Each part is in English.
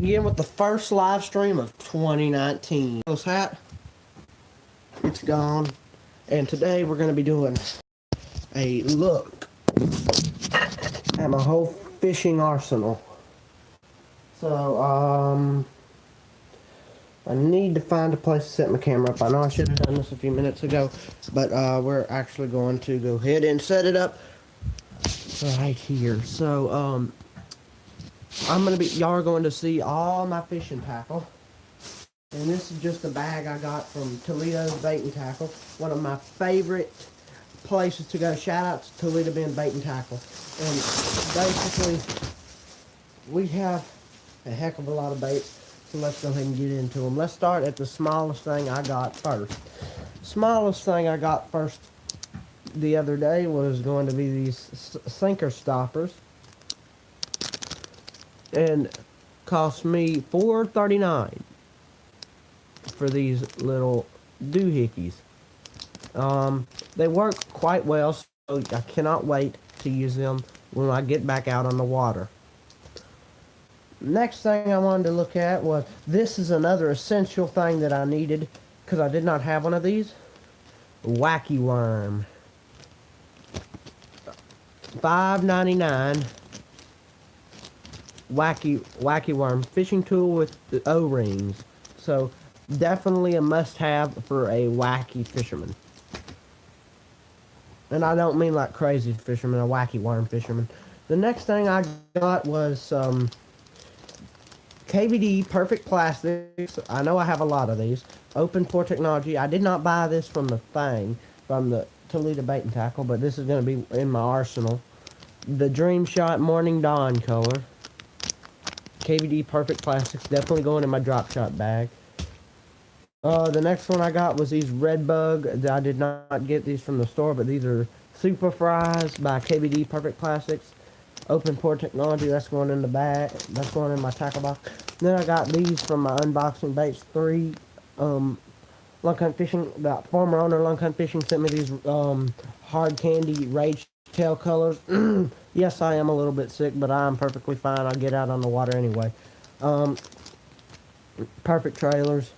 Begin with the first live stream of 2019. This hat, it's gone. And today we're going to be doing a look at my whole fishing arsenal. So, I need to find a place to set my camera up. I know I should have done this a few minutes ago, but we're actually going to go ahead and set it up right here. So, y'all are going to see all my fishing tackle. And this is just a bag I got from Toledo's Bait and Tackle. One of my favorite places to go. Shout out to Toledo Bend Bait and Tackle. And basically, we have a heck of a lot of baits. So let's go ahead and get into them. Let's start at the smallest thing I got first. Smallest thing I got first the other day was going to be these sinker stoppers. And cost me $4.39 for these little doohickeys. They work quite well, so I cannot wait to use them when I get back out on the water. Next thing I wanted to look at was, this is another essential thing that I needed because I did not have one of these. Wacky worm. $5.99. Wacky worm fishing tool with the O-rings. So definitely a must-have for a wacky fisherman. And I don't mean like crazy fisherman, a wacky worm fisherman. The next thing I got was KVD Perfect Plastics. I know I have a lot of these. Open Pore Technology. I did not buy this from the Toledo Bait and Tackle, but this is going to be in my arsenal. The Dream Shot Morning Dawn color. KVD Perfect Plastics, definitely going in my drop shot bag. The next one I got was these Redbug. I did not get these from the store, but these are Super Fries by KVD Perfect Plastics. Open Pore Technology, that's going in the bag. That's going in my tackle box. Then I got these from my Unboxing Baits 3. Lunk Hunt Fishing, the former owner of Lunk Hunt Fishing sent me these hard candy Rage Tail colors. Yes, I am a little bit sick, but I'm perfectly fine. I'll get out on the water anyway. Perfect trailers.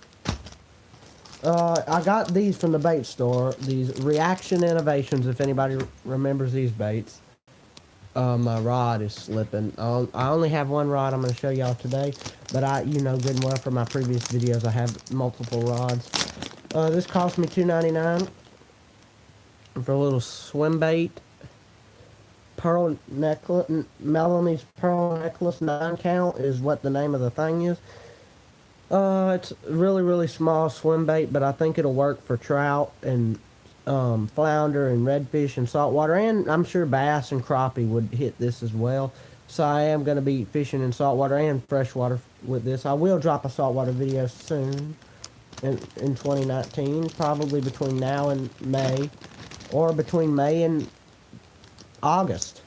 I got these from the bait store. These Reaction Innovations, if anybody remembers these baits. My rod is slipping. I only have one rod I'm going to show y'all today, but you know good and well from my previous videos, I have multiple rods. This cost me $2.99 for a little swim bait. Pearl necklace, Melanie's Pearl Necklace 9 count is what the name of the thing is. It's really small swim bait, but I think it'll work for trout and flounder and redfish and saltwater, and I'm sure bass and crappie would hit this as well. So I am going to be fishing in saltwater and freshwater with this. I will drop a saltwater video soon in 2019, probably between now and May, or between May and August.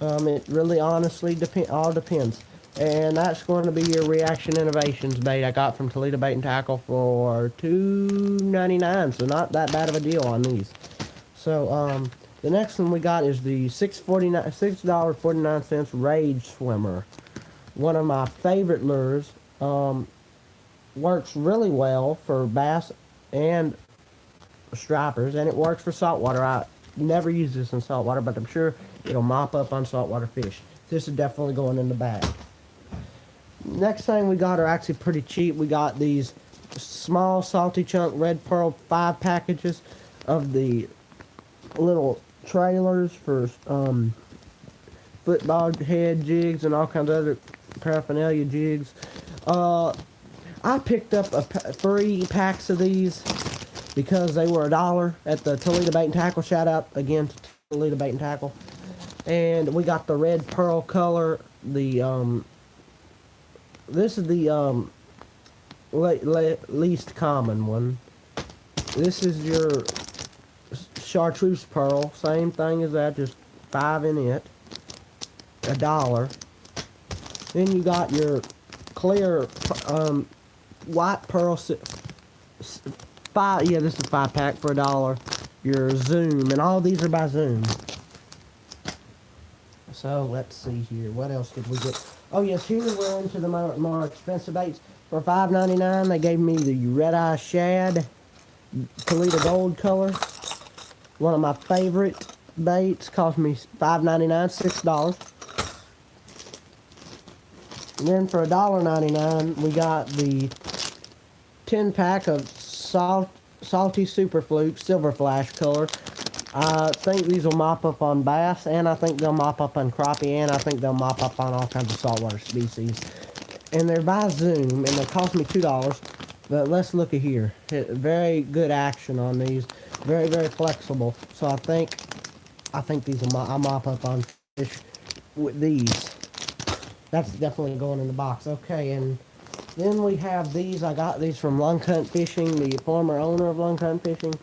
It really honestly all depends. And that's going to be your Reaction Innovations bait I got from Toledo Bait and Tackle for $2.99, so not that bad of a deal on these. So the next one we got is the $6.49 Rage Swimmer. One of my favorite lures. Works really well for bass and stripers, and it works for saltwater. I never use this in saltwater, but I'm sure it'll mop up on saltwater fish. This is definitely going in the bag. Next thing we got are actually pretty cheap. We got these small Salty Chunk Red Pearl 5 packages of the little trailers for football head jigs and all kinds of other paraphernalia jigs. I picked up 3 packs of these because they were $1 at the Toledo Bait and Tackle. Shout out again to Toledo Bait and Tackle. And we got the red pearl color. The this is the least common one. This is your chartreuse pearl. Same thing as that, just 5 in it. $1. Then you got your clear white pearl. 5. Yeah, this is a 5-pack for $1. Your Zoom, and all these are by Zoom. So let's see here. What else did we get? Oh yes, here we're into the more expensive baits. For $5.99, they gave me the Red Eye Shad Toledo Gold color. One of my favorite baits. Cost me $5.99, $6. And then for $1.99, we got the 10-pack of Salty Super Fluke Silver Flash color. I think these will mop up on bass, and I think they'll mop up on crappie, and I think they'll mop up on all kinds of saltwater species. And they're by Zoom, and they cost me $2. But let's look at here. Very good action on these. Very, very flexible. So I think these will mop up on fish with these. That's definitely going in the box. Okay, and then we have these. I got these from Lunk Hunt Fishing, the former owner of Lunk Hunt Fishing.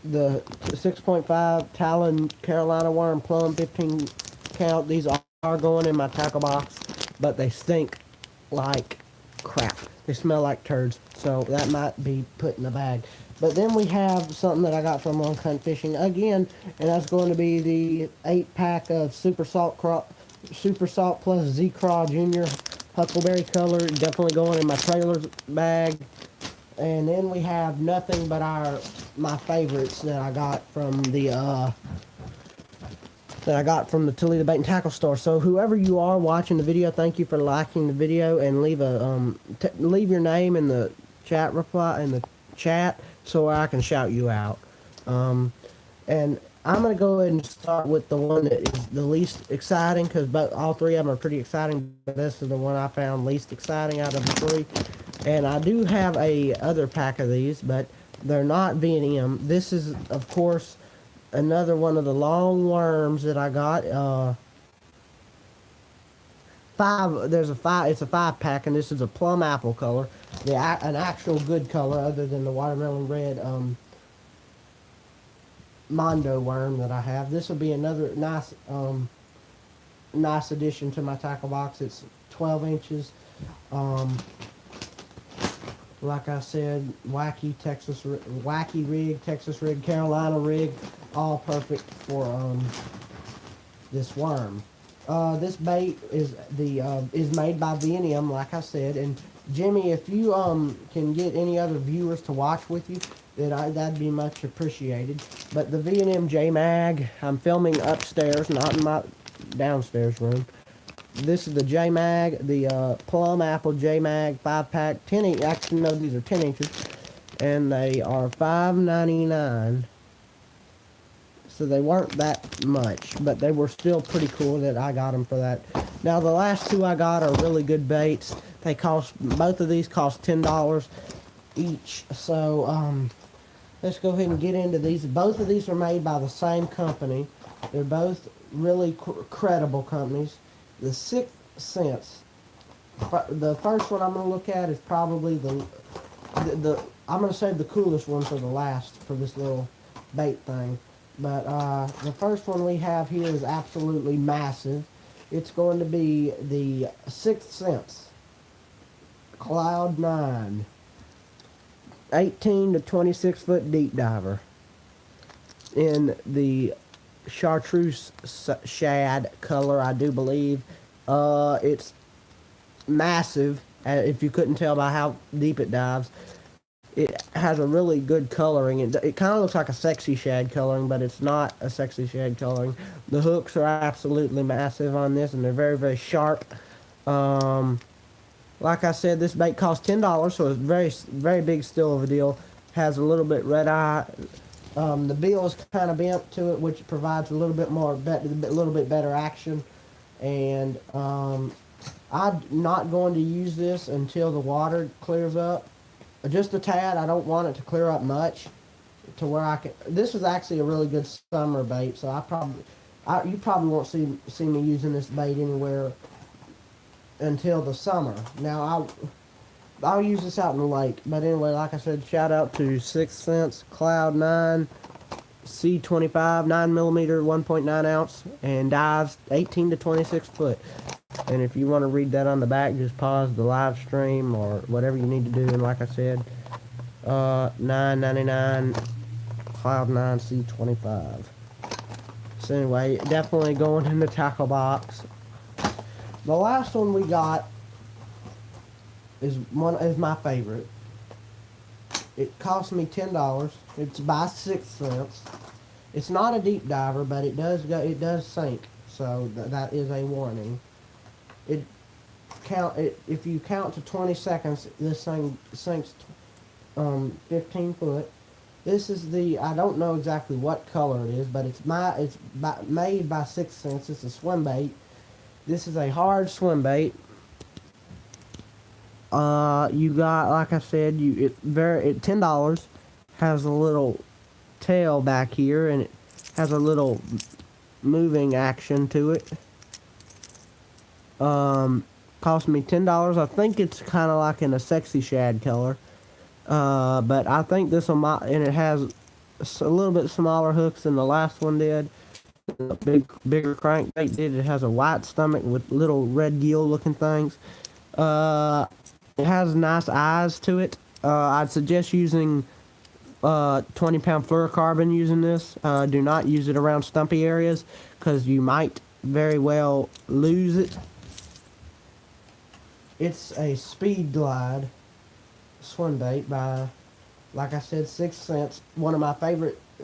The 6.5 Talon Carolina Worm Plum 15 count. These are going in my tackle box, but they stink like crap. They smell like turds, so that might be put in the bag. But then we have something that I got from Lunk Hunt Fishing again, and that's going to be the 8-pack of Super Salt plus Z-Craw Junior Huckleberry color. Definitely going in my trailer's bag. And then we have nothing but my favorites that I got from the Toledo Bait and Tackle store. So whoever you are watching the video, thank you for liking the video, and leave your name in the chat so I can shout you out. And I'm gonna go ahead and start with the one that is the least exciting, because all three of them are pretty exciting, but this is the one I found least exciting out of the three. And I do have a other pack of these, but they're not V&M. This is, of course, another one of the long worms that I got. It's a 5-pack, and this is a plum apple color. An actual good color, other than the watermelon red Mondo worm that I have. This will be another nice addition to my tackle box. It's 12 inches. Like I said, wacky rig, Texas rig, Carolina rig, all perfect for this worm. This bait is made by V&M, like I said. And Jimmy, if you can get any other viewers to watch with you, that'd be much appreciated. But the V&M J-Mag, I'm filming upstairs, not in my downstairs room. This is the J-Mag, the Plum Apple J-Mag 5-pack, 10 inch. Actually, no, these are 10 inches, and they are $5.99. So they weren't that much, but they were still pretty cool that I got them for that. Now the last two I got are really good baits. Both of these cost $10 each. So let's go ahead and get into these. Both of these are made by the same company. They're both really credible companies. The Sixth Sense. The first one I'm going to look at is probably I'm going to save the coolest one for the last for this little bait thing. But the first one we have here is absolutely massive. It's going to be the Sixth Sense Cloud 9 18 to 26 foot deep diver in the chartreuse shad color, I do believe. It's massive, if you couldn't tell by how deep it dives. It has a really good coloring. It kind of looks like a sexy shad coloring, but it's not a sexy shad coloring. The hooks are absolutely massive on this, and they're very, very sharp. Like I said, this bait costs $10, so it's very, very big still of a deal. Has a little bit red eye. The bill is kind of bent to it, which provides a little bit better action. And I'm not going to use this until the water clears up. Just a tad. I don't want it to clear up much to where I can. This is actually a really good summer bait, so you probably won't see me using this bait anywhere until the summer. Now I'll use this out in the lake. But anyway, like I said, shout out to Sixth Sense Cloud 9 C25 9mm 1.9 ounce and dives 18 to 26 foot. And if you want to read that on the back, just pause the live stream or whatever you need to do. And like I said, $9.99 Cloud 9 C25. So anyway, definitely going in the tackle box. The last one we got is my favorite. It cost me $10. It's by 6 cents. It's not a deep diver, but it does sink. So that is a warning. If you count to 20 seconds, this thing sinks 15 foot. This is I don't know exactly what color it is, but made by 6 cents. It's a swim bait. This is a hard swim bait. You got, like I said, $10 has a little tail back here, and it has a little moving action to it. Cost me $10. I think it's kind of like in a sexy shad color. But I think this will, and it has a little bit smaller hooks than the last one did. The bigger crankbait did. It has a white stomach with little red gill looking things. It has nice eyes to it. I'd suggest using 20-pound fluorocarbon using this. Do not use it around stumpy areas because you might very well lose it. It's a Speed Glide swim bait by, like I said, 6 cents. One of my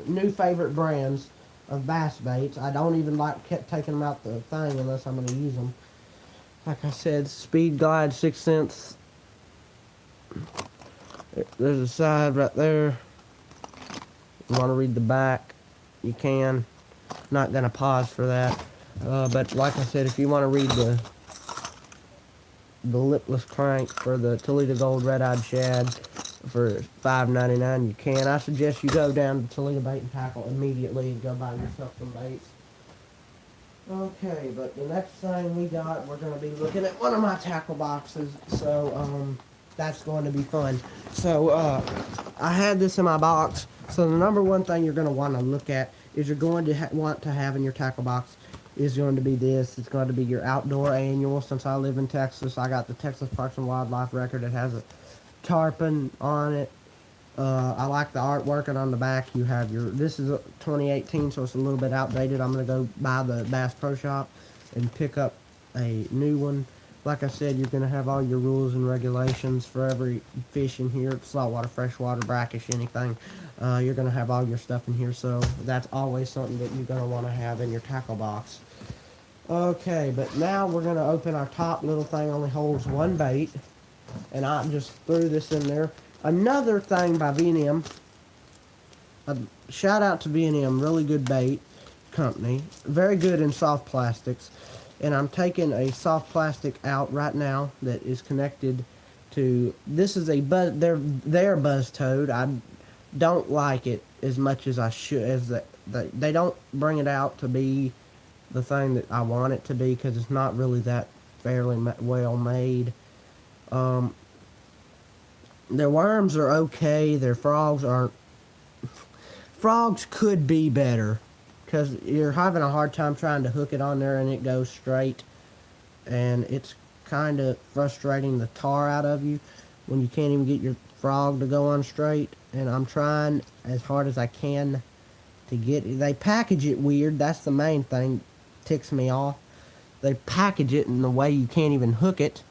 new favorite brands of bass baits. I don't even like taking them out the thing unless I'm going to use them. Like I said, Speed Glide, 6 cents. There's a side right there. You want to read the back, you can. Not going to pause for that. But like I said, if you want to read the lipless crank for the Toledo Gold Red-Eyed Shad for $5.99, you can. I suggest you go down to Toledo Bait and Tackle immediately and go buy yourself some baits. Okay, but the next thing we got, we're going to be looking at one of my tackle boxes, so that's going to be fun. So I had this in my box. So the number one thing you're going to want to look at is you're going to want to have in your tackle box is going to be this. It's going to be your outdoor annual. Since I live in Texas, I got the Texas Parks and Wildlife record. It has a tarpon on it. I like the artwork, and on the back you have this is 2018, so it's a little bit outdated. I'm going to go by the Bass Pro Shop and pick up a new one. Like I said, you're going to have all your rules and regulations for every fish in here. Saltwater, freshwater, brackish, anything. You're going to have all your stuff in here, so that's always something that you're going to want to have in your tackle box. Okay, but now we're going to open our top. Little thing only holds one bait, and I just threw this in there. Another thing by V&M, shout out to V&M, really good bait company, very good in soft plastics. And I'm taking a soft plastic out right now that is connected to, this is a their Buzz Toad. I don't like it as much as I should, they don't bring it out to be the thing that I want it to be, because it's not really that fairly well made. Their worms are okay, their frogs aren't. Frogs could be better, because you're having a hard time trying to hook it on there and it goes straight, and it's kind of frustrating the tar out of you when you can't even get your frog to go on straight. And I'm trying as hard as I can to get it. They package it weird. That's the main thing, ticks me off. They package it in the way you can't even hook it.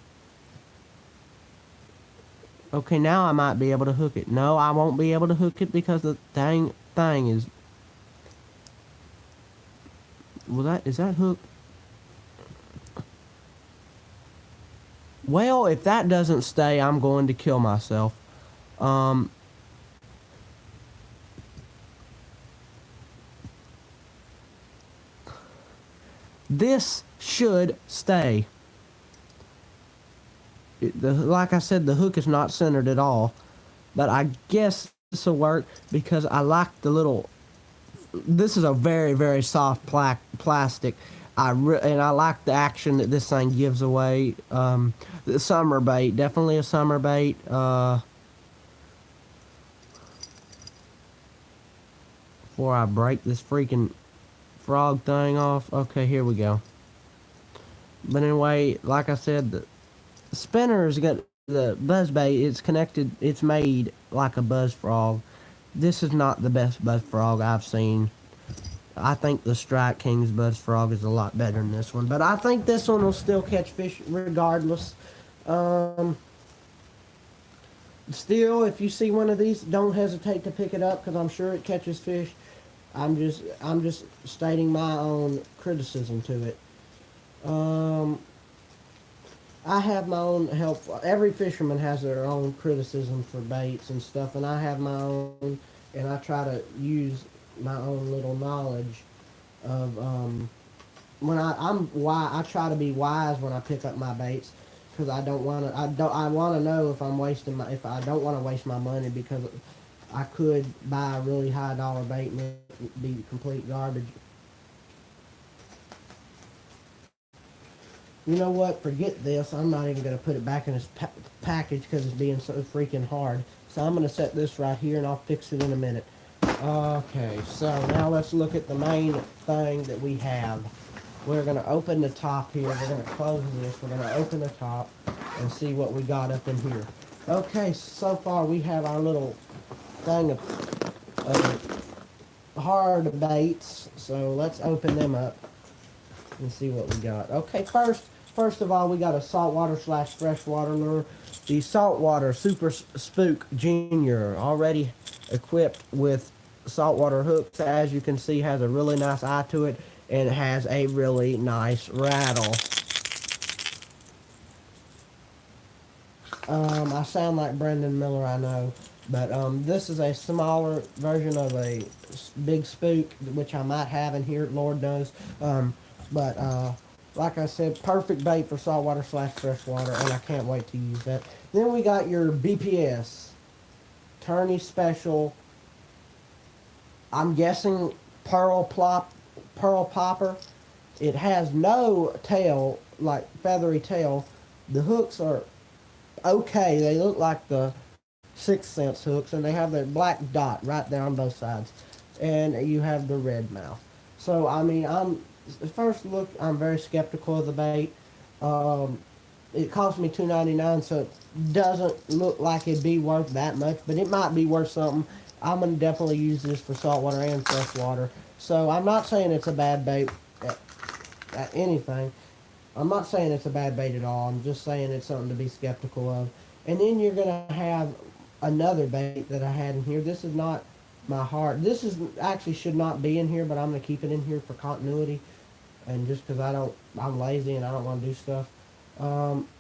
Okay, now I might be able to hook it. No, I won't be able to hook it because the dang thing is. Well, is that hook? Well, if that doesn't stay, I'm going to kill myself. This should stay. Like I said, the hook is not centered at all. But I guess this will work because I like the little. This is a very, very soft plastic. And I like the action that this thing gives away. The summer bait, definitely a summer bait. Before I break this freaking frog thing off. Okay, here we go. But anyway, like I said, the spinner's got the buzz bait. It's connected. It's made like a buzz frog. This is not the best buzz frog I've seen. I think the Strike King's Buzz Frog is a lot better than this one, but I think this one will still catch fish regardless. Um, Still, if you see one of these, don't hesitate to pick it up because I'm sure it catches fish. I'm just stating my own criticism to it. Um, I have my own help. Every fisherman has their own criticism for baits and stuff, and I have my own, and I try to use my own little knowledge of when I'm why I try to be wise when I pick up my baits because I want to know if I'm wasting my if I don't want to waste my money because I could buy a really high dollar bait and it be complete garbage. You know what? Forget this. I'm not even going to put it back in its package because it's being so freaking hard. So I'm going to set this right here and I'll fix it in a minute. Okay, so now let's look at the main thing that we have. We're going to open the top here. We're going to close this. We're going to open the top and see what we got up in here. Okay, so far we have our little thing of hard baits. So let's open them up and see what we got. Okay, first of all, we got a saltwater / freshwater lure. The Saltwater Super Spook Junior, already equipped with saltwater hooks. As you can see, has a really nice eye to it, and it has a really nice rattle. I sound like Brendan Miller, I know, but this is a smaller version of a big spook, which I might have in here, Lord knows. But like I said, perfect bait for saltwater / freshwater, and I can't wait to use that. Then we got your BPS, Tourney Special. I'm guessing pearl popper. It has no tail, like feathery tail. The hooks are okay. They look like the Sixth Sense hooks, and they have the black dot right there on both sides, and you have the red mouth. So I mean, first look, I'm very skeptical of the bait. It cost me $2.99, so it doesn't look like it'd be worth that much, but it might be worth something. I'm gonna definitely use this for saltwater and freshwater. So I'm not saying it's a bad bait at anything. I'm not saying it's a bad bait at all. I'm just saying it's something to be skeptical of. And then you're gonna have another bait that I had in here. This is not my heart. This is actually should not be in here, but I'm gonna keep it in here for continuity, and just because I'm lazy and I don't want to do stuff.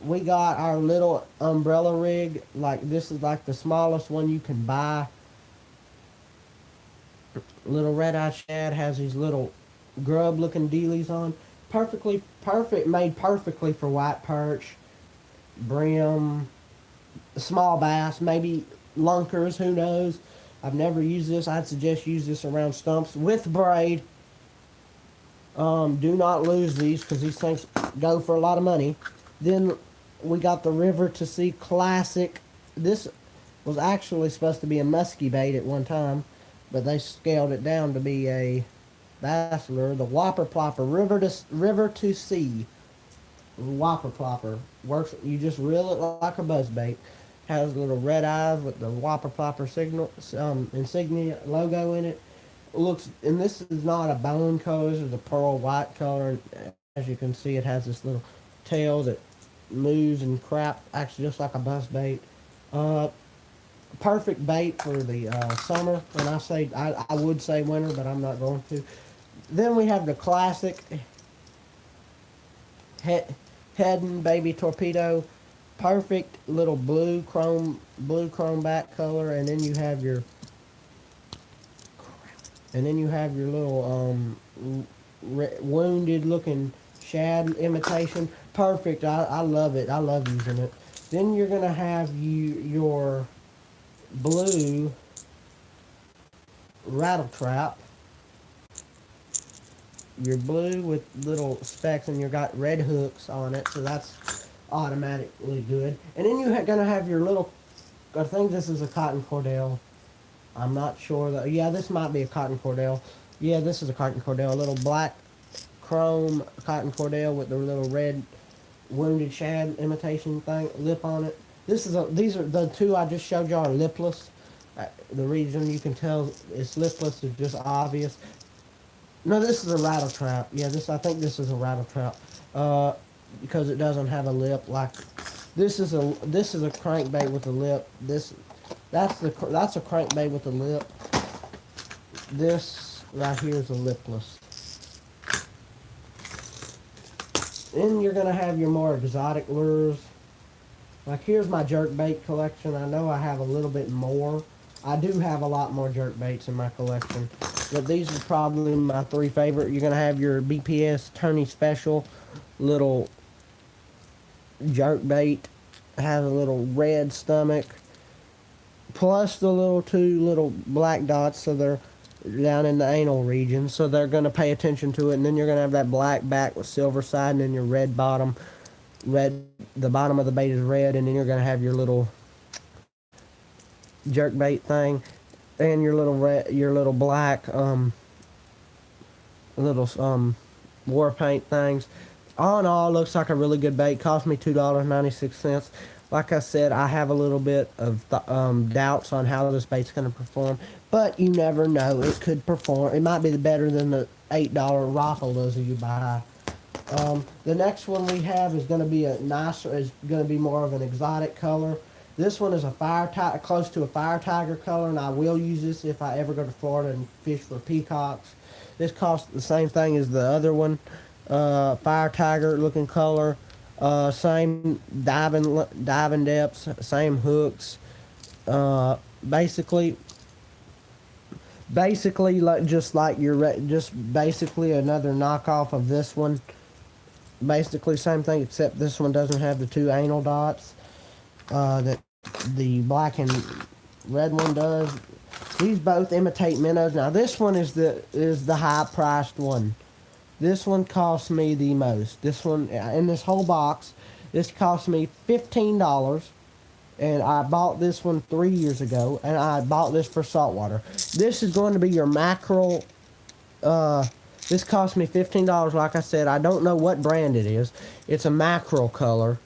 We got our little umbrella rig. Like this is like the smallest one you can buy. Little red-eye shad has these little grub-looking dealies on. Made perfectly for white perch, brim, small bass, maybe lunkers, who knows. I've never used this. I'd suggest use this around stumps with braid. Do not lose these because these things go for a lot of money. Then we got the River to Sea Classic. This was actually supposed to be a musky bait at one time, but they scaled it down to be a bass lure. The Whopper Plopper, River to Sea Whopper Plopper, works. You just reel it like a buzz bait. Has little red eyes with the Whopper Plopper insignia logo in it. Looks, and this is not a bone color. This is a pearl white color. As you can see, it has this little tail that moves and crap, acts just like a buzz bait. Perfect bait for the summer. And I would say winter, but I'm not going to. Then we have the classic Heddon Baby Torpedo. Perfect little blue chrome back color, and then you have your little wounded looking shad imitation. Perfect. I love it. I love using it. Then you're gonna have your blue rattle trap. Your blue with little specks, and you got red hooks on it, so that's automatically good. And then you're gonna have your little, I think this is a cotton cordell. I'm not sure that, yeah, this might be a cotton cordell. Yeah, this is a cotton cordell, a little black chrome cotton cordell with the little red wounded shad imitation thing, lip on it. These are the two I just showed y'all are lipless. The reason you can tell it's lipless is just obvious. No, this is a rattle trap. Yeah, I think this is a rattle trap. Because it doesn't have a lip like this is a crankbait with a lip. That's a crankbait with a lip. This right here is a lipless. Then you're gonna have your more exotic lures. Like here's my jerkbait collection. I know I have a little bit more. I do have a lot more jerkbaits in my collection. But these are probably my three favorite. You're gonna have your BPS Tourney Special little jerkbait. Has a little red stomach. Plus the two little black dots, so they're down in the anal region, so they're going to pay attention to it. And then you're going to have that black back with silver side, and then your red bottom. The bottom of the bait is red, and then you're going to have your little jerk bait thing, and your little black war paint things. All in all, looks like a really good bait. Cost me $2.96. Like I said, I have a little bit of doubts on how this bait's going to perform, but you never know. It could perform. It might be better than the $8 Rockolas you buy. The next one we have is going to be more of an exotic color. This one is close to a fire tiger color, and I will use this if I ever go to Florida and fish for peacocks. This costs the same thing as the other one, fire tiger looking color. Same diving depths, same hooks. Basically, just basically another knockoff of this one. Basically, same thing, except this one doesn't have the two anal dots that the black and red one does. These both imitate minnows. Now, this one is the high priced one. This one cost me the most. This one, in this whole box, this cost me $15. And I bought this one 3 years ago. And I bought this for saltwater. This is going to be your mackerel. This cost me $15. Like I said, I don't know what brand it is. It's a mackerel color.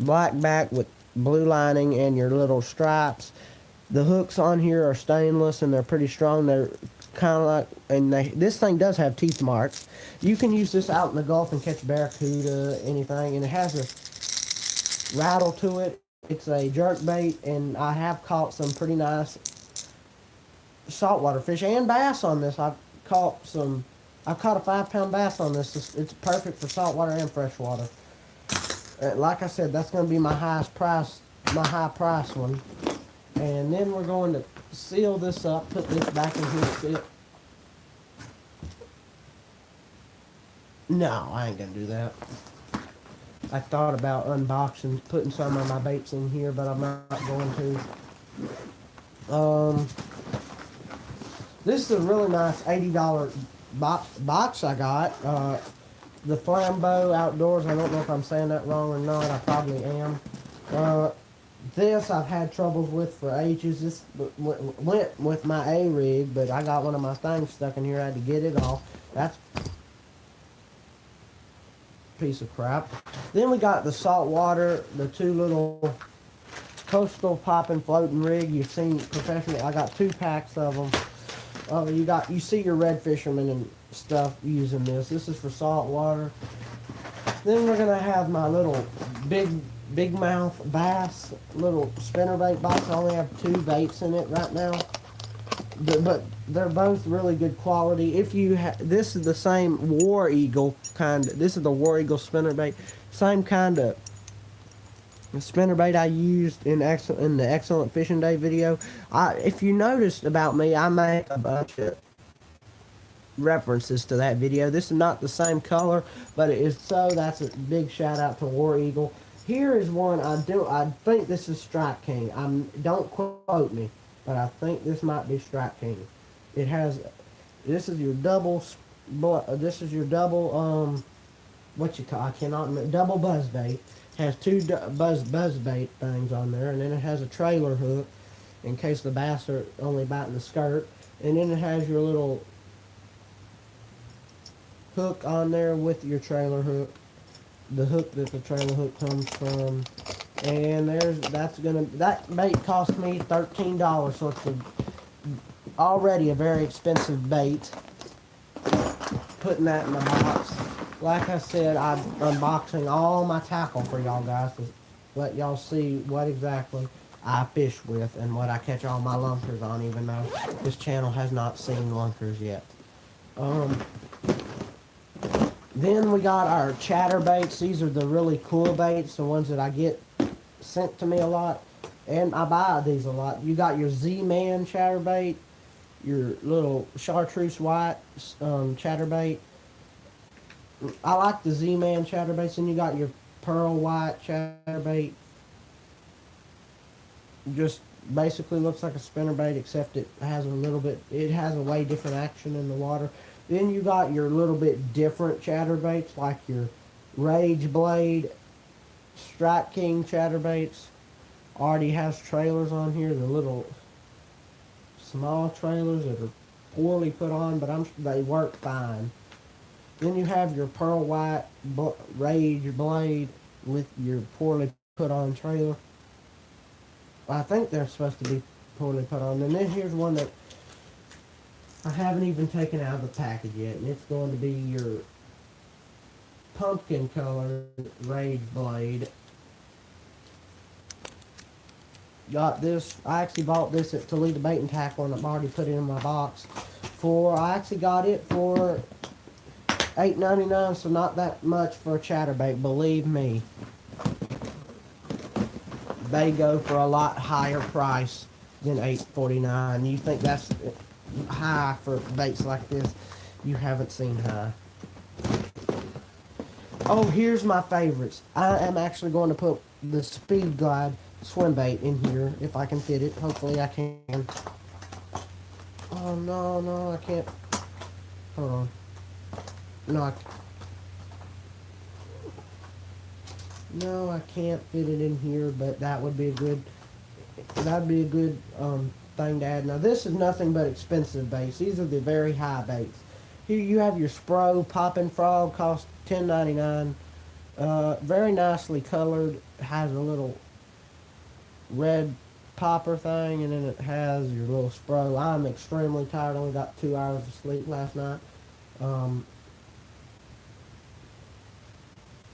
Black back with blue lining and your little stripes. The hooks on here are stainless and they're pretty strong. They're kind of like, and this thing does have teeth marks. You can use this out in the Gulf and catch barracuda, anything, and it has a rattle to it. It's a jerk bait, and I have caught some pretty nice saltwater fish and bass on this. I've caught a 5-pound bass on this. It's perfect for saltwater and freshwater. Like I said, that's going to be my high price one. And then we're going to seal this up, put this back in here. No, I ain't going to do that. I thought about unboxing, putting some of my baits in here, but I'm not going to. This is a really nice $80 box I got. The Flambeau Outdoors. I don't know if I'm saying that wrong or not. I probably am. This I've had troubles with for ages. This went with my A-rig, but I got one of my things stuck in here. I had to get it off. That's a piece of crap. Then we got the saltwater, the two little coastal popping floating rig. You've seen professionally. I got 2 packs of them. You see your red fishermen and stuff using this. This is for saltwater. Then we're gonna have my little big mouth bass little spinnerbait box. I only have 2 baits in it right now, but they're both really good quality. This is the same War Eagle kind. This is the War Eagle spinnerbait, same kind of spinnerbait I used in the Excellent Fishing Day video. If you noticed about me, I make a bunch of references to that video. This is not the same color, but it is, so that's a big shout out to War Eagle. Here is one I think this is Strike King. Don't quote me, but I think this might be Strike King. This is your double double buzz bait. Has 2 buzz bait things on there, and then it has a trailer hook in case the bass are only biting the skirt, and then it has your little hook on there with your trailer hook, the hook that the trailer hook comes from. And that bait cost me $13, so it's already a very expensive bait. putting that in the box. Like I said, I'm unboxing all my tackle for y'all guys to let y'all see what exactly I fish with and what I catch all my lunkers on, even though this channel has not seen lunkers yet. Then we got our chatterbaits. These are the really cool baits, the ones that I get sent to me a lot, and I buy these a lot. You got your Z-Man chatterbait, your little chartreuse white chatterbait. I like the Z-Man chatterbaits, and you got your pearl white chatterbait. Just basically looks like a spinnerbait, except it has a way different action in the water. Then you got your little bit different chatterbaits, like your Rage Blade, Strike King chatterbaits. Already has trailers on here, the little small trailers that are poorly put on, but they work fine. Then you have your Pearl White Rage Blade with your poorly put on trailer. I think they're supposed to be poorly put on. And then here's one that I haven't even taken out of the package yet, and it's going to be your pumpkin colored Rage Blade. Got this. I actually bought this at Toledo Bait and Tackle, and I've already put it in my box. I actually got it for $8.99, so not that much for a chatterbait. Believe me, they go for a lot higher price than $8.49. You think that's high for baits like this? You haven't seen high. Oh, here's my favorites. I am actually going to put the Speed Glide swim bait in here if I can fit it. Hopefully I can. Oh no, I can't. Hold on. No, I can't fit it in here, but that'd be a good thing to add. Now this is nothing but expensive baits. These are the very high baits. Here you have your Spro Poppin' Frog, cost $10.99. Very nicely colored. Has a little red popper thing, and then it has your little Spro. I'm extremely tired. Only got 2 hours of sleep last night.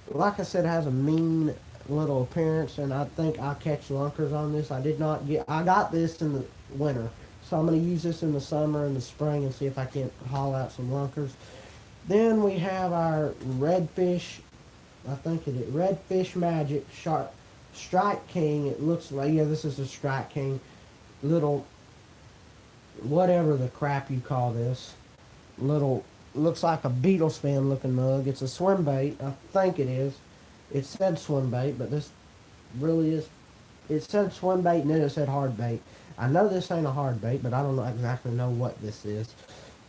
Like I said, it has a mean little appearance, and I think I'll catch lunkers on this. I got this in the winter, so I'm going to use this in the summer and the spring and see if I can't haul out some lunkers. Then we have our Redfish, I think it is Redfish Magic Strike King. It looks like, yeah, this is a Strike King. Little, whatever the crap you call this. Little, looks like a beetle span looking mug. It's a swim bait. I think it is. It said swim bait, but this really is. It said swim bait, and then it said hard bait. I know this ain't a hard bait, but I don't exactly know what this is.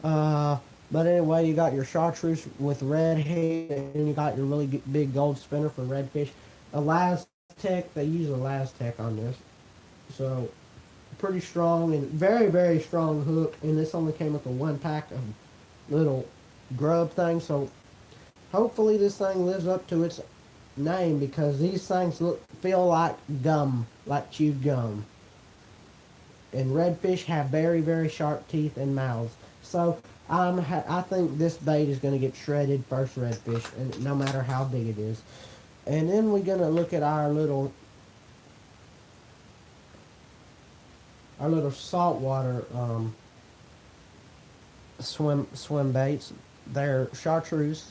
But anyway, you got your chartreuse with red head, and you got your really big gold spinner for redfish. Elastec, they use Elastec on this. So, pretty strong and very, very strong hook. And this only came with a 1 pack of little grub things. So, hopefully this thing lives up to its name, because these things feel like gum, like chewed gum. And redfish have very, very sharp teeth and mouths. So, I think this bait is going to get shredded first redfish, and no matter how big it is. And then we're going to look at our little saltwater swim baits. They're chartreuse.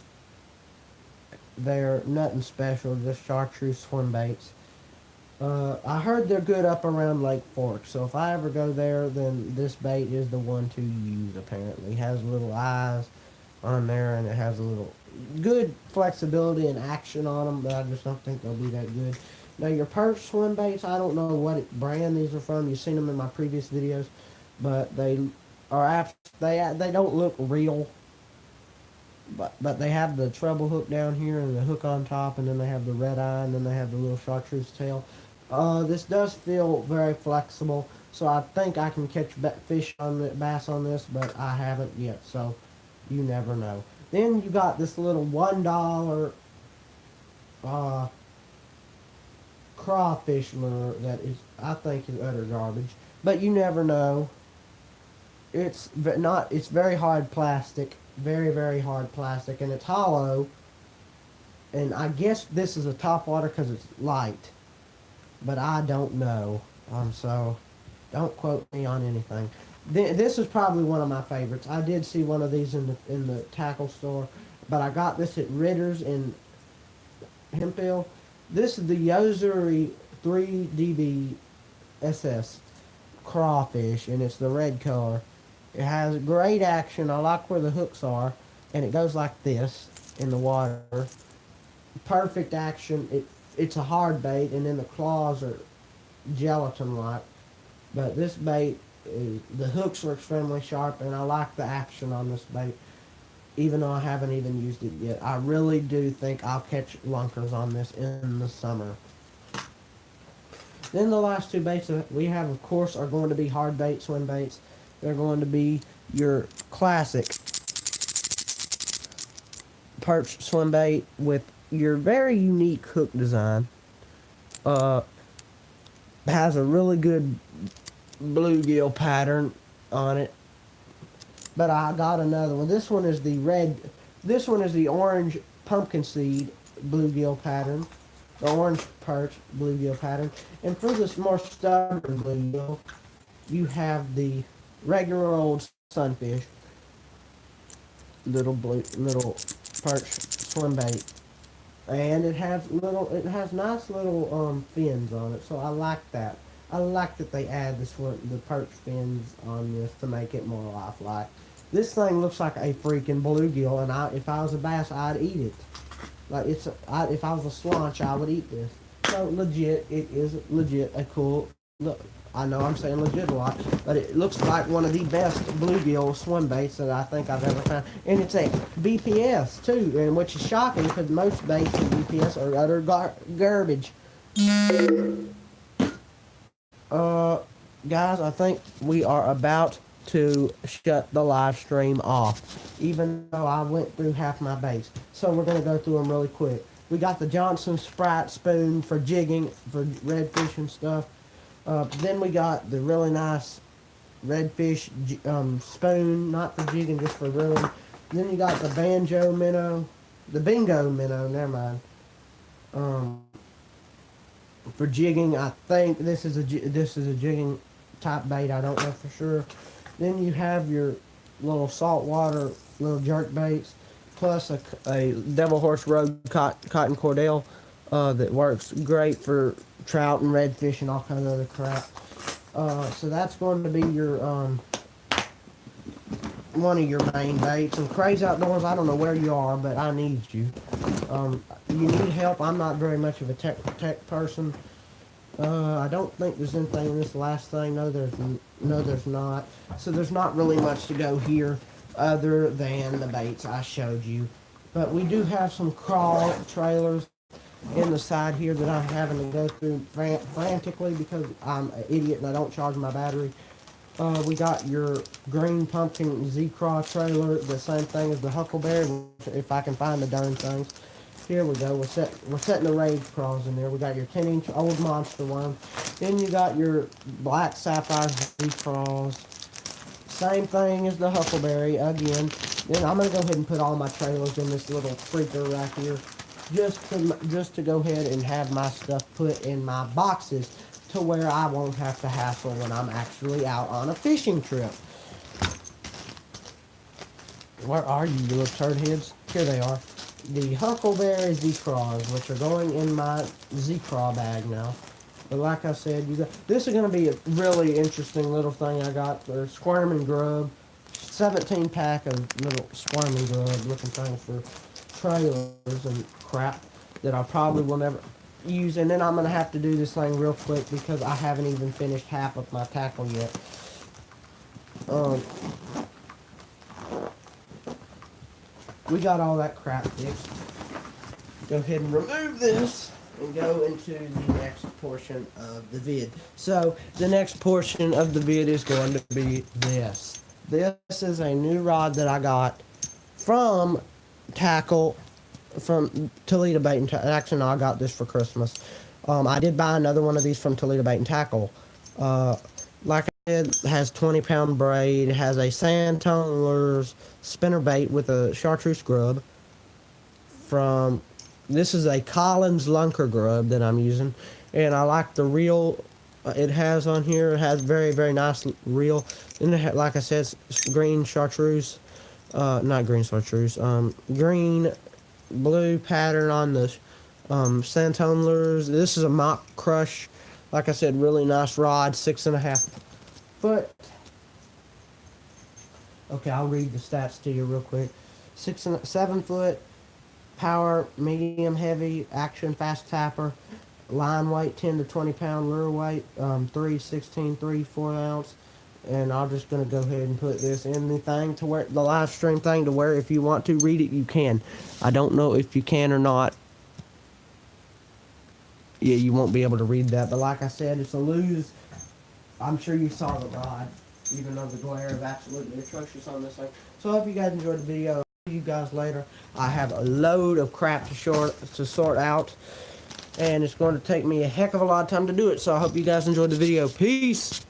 They're nothing special, just chartreuse swim baits. I heard they're good up around Lake Fork, so if I ever go there, then this bait is the one to use, apparently. It has little eyes on there, and it has a little good flexibility and action on them, but I just don't think they'll be that good. Now, your perch swim baits, I don't know what brand these are from. You've seen them in my previous videos, but they don't look real. But they have the treble hook down here and the hook on top, and then they have the red eye, and then they have the little chartreuse tail. This does feel very flexible, so I think I can catch bass on this, but I haven't yet, so you never know. Then you got this little $1 crawfish lure that I think is utter garbage, but you never know. It's very hard plastic. very, very hard plastic, and it's hollow. And I guess this is a top water because it's light, but I don't know. So don't quote me on anything. This is probably one of my favorites. I did see one of these in the tackle store, but I got this at Ritter's in Hemphill. This is the Yozuri 3DB SS crawfish, and it's the red color. It has great action. I like where the hooks are, and it goes like this in the water. Perfect action. It's a hard bait, and then the claws are gelatin like. But this bait, the hooks are extremely sharp, and I like the action on this bait, even though I haven't even used it yet. I really do think I'll catch lunkers on this in the summer. Then the last two baits that we have, of course, are going to be hard bait swim baits. They're going to be your classic perch swim bait with your very unique hook design. Has a really good bluegill pattern on it. But I got another one. This one is the red. This one is the orange pumpkin seed bluegill pattern. The orange perch bluegill pattern. And for this more stubborn bluegill, you have the regular old sunfish. Little perch swim bait. And it has nice little fins on it, so I like that. I like that they add the perch fins on this to make it more lifelike. This thing looks like a freaking bluegill, and if I was a bass, I'd eat it. Like if I was a slanch, I would eat this. So legit, it is legit a cool look. I know I'm saying legit a lot, but it looks like one of the best bluegill swim baits that I think I've ever found. And it's a BPS too, and which is shocking because most baits in BPS are utter garbage. Guys, I think we are about to shut the live stream off, even though I went through half my baits. So we're going to go through them really quick. We got the Johnson Sprite spoon for jigging, for redfish and stuff. Then we got the really nice redfish spoon, not for jigging, just for reeling. Then you got the banjo minnow, the bingo minnow, never mind. For jigging, I think this is a jigging type bait. I don't know for sure. Then you have your little saltwater little jerk baits, plus a Devil Horse Road cotton cordell that works great for trout and redfish and all kinds of other crap. So that's going to be your one of your main baits. And Crazy Outdoors, I don't know where you are, but I need you. You need help. I'm not very much of a tech person. I don't think there's anything in this last thing. No, there's not. So there's not really much to go here other than the baits I showed you. But we do have some crawl trailers in the side here that I'm having to go through frantically because I'm an idiot and I don't charge my battery. We got your green pumpkin Z-Craw trailer, the same thing as the Huckleberry, if I can find the darn things. Here we go. We're setting the rage crawls in there. We got your 10-inch old monster one. Then you got your black sapphire Z-Craws. Same thing as the Huckleberry again. Then I'm gonna go ahead and put all my trailers in this little freaker right here, just to go ahead and have my stuff put in my boxes to where I won't have to hassle when I'm actually out on a fishing trip. Where are you little turd heads? Here they are. The Huckleberry Z-Craws, which are going in my Z-Craw bag now. But like I said, this is going to be a really interesting little thing I got for Squirm and Grub. 17 pack of little Squirm and Grub looking things for trailers and crap that I probably will never use. And then I'm going to have to do this thing real quick because I haven't even finished half of my tackle yet. We got all that crap fixed. Go ahead and remove this and go into the next portion of the vid. So the next portion of the vid is going to be this. This is a new rod that I got from Toledo Bait and Tackle. Actually, no, I got this for Christmas. I did buy another one of these from Toledo Bait and Tackle. Like It has 20-pound braid. It has a Santone Lures spinner bait with a chartreuse grub. This is a Collins Lunker grub that I'm using, and I like the reel it has on here. It has very, very nice reel, and it like I said, it's green chartreuse, not green chartreuse, green blue pattern on the Santone Lures. This is a Mock Crush, like I said, really nice rod, 6.5 foot. Okay, I'll read the stats to you real quick. 7 foot. Power, medium, heavy, action, fast tapper, line weight 10 to 20 pound, lure weight 3, 16, 3, 4 ounce. And I'm just going to go ahead and put this in the thing to where the live stream thing to where if you want to read it, you can. I don't know if you can or not. Yeah, you won't be able to read that. But like I said, it's a Lew's. I'm sure you saw the rod, even though the glare is absolutely atrocious on this thing. So I hope you guys enjoyed the video. You guys later. I have a load of crap to sort out, and it's going to take me a heck of a lot of time to do it. So I hope you guys enjoyed the video. Peace.